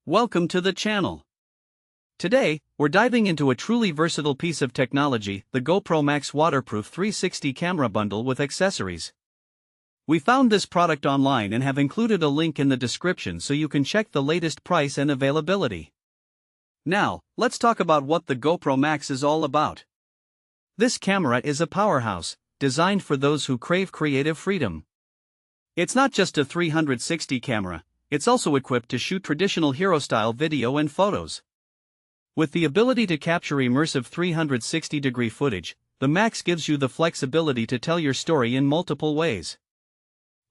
Welcome to the channel. Today, we're diving into a truly versatile piece of technology, the GoPro MAX waterproof 360 camera bundle with accessories. We found this product online and have included a link in the description so you can check the latest price and availability. Now, let's talk about what the GoPro MAX is all about. This camera is a powerhouse, designed for those who crave creative freedom. It's not just a 360 camera, it's also equipped to shoot traditional hero-style video and photos. With the ability to capture immersive 360-degree footage, the MAX gives you the flexibility to tell your story in multiple ways.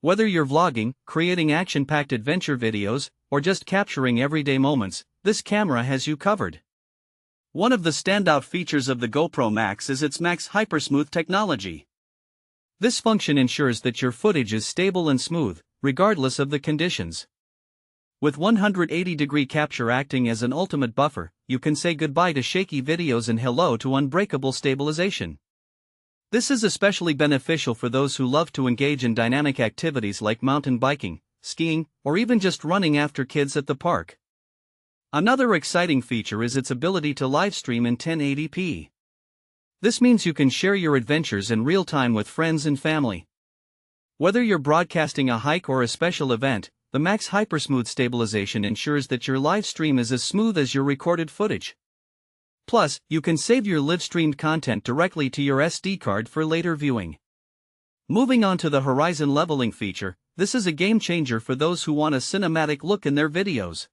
Whether you're vlogging, creating action-packed adventure videos, or just capturing everyday moments, this camera has you covered. One of the standout features of the GoPro MAX is its MAX HyperSmooth technology. This function ensures that your footage is stable and smooth, regardless of the conditions. With 180-degree capture acting as an ultimate buffer, you can say goodbye to shaky videos and hello to unbreakable stabilization. This is especially beneficial for those who love to engage in dynamic activities like mountain biking, skiing, or even just running after kids at the park. Another exciting feature is its ability to livestream in 1080p. This means you can share your adventures in real time with friends and family. Whether you're broadcasting a hike or a special event, the MAX HyperSmooth stabilization ensures that your live stream is as smooth as your recorded footage. Plus, you can save your live-streamed content directly to your SD card for later viewing. Moving on to the horizon leveling feature, this is a game changer for those who want a cinematic look in their videos.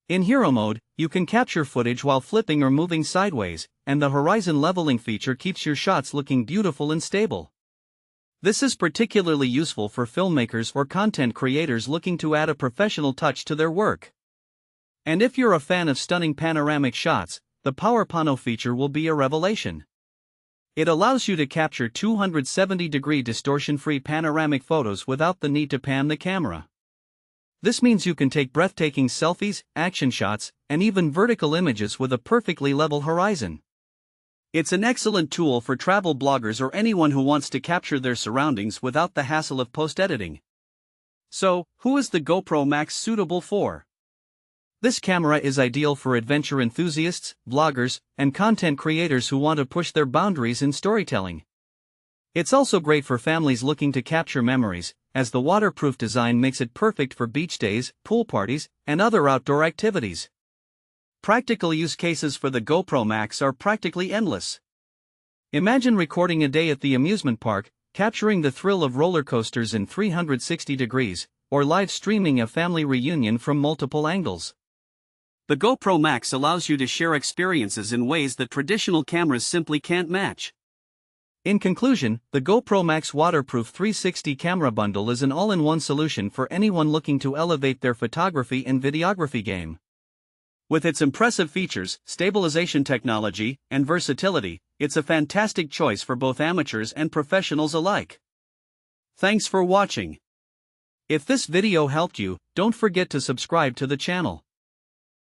In hero mode, you can capture footage while flipping or moving sideways, and the horizon leveling feature keeps your shots looking beautiful and stable. This is particularly useful for filmmakers or content creators looking to add a professional touch to their work. And if you're a fan of stunning panoramic shots, the Power Pano feature will be a revelation. It allows you to capture 270-degree distortion-free panoramic photos without the need to pan the camera. This means you can take breathtaking selfies, action shots, and even vertical images with a perfectly level horizon. It's an excellent tool for travel bloggers or anyone who wants to capture their surroundings without the hassle of post-editing. So, who is the GoPro MAX suitable for? This camera is ideal for adventure enthusiasts, vloggers, and content creators who want to push their boundaries in storytelling. It's also great for families looking to capture memories, as the waterproof design makes it perfect for beach days, pool parties, and other outdoor activities. Practical use cases for the GoPro MAX are practically endless. Imagine recording a day at the amusement park, capturing the thrill of roller coasters in 360 degrees, or live streaming a family reunion from multiple angles. The GoPro MAX allows you to share experiences in ways that traditional cameras simply can't match. In conclusion, the GoPro MAX waterproof 360 camera bundle is an all-in-one solution for anyone looking to elevate their photography and videography game. With its impressive features, stabilization technology, and versatility, it's a fantastic choice for both amateurs and professionals alike. Thanks for watching. If this video helped you, don't forget to subscribe to the channel.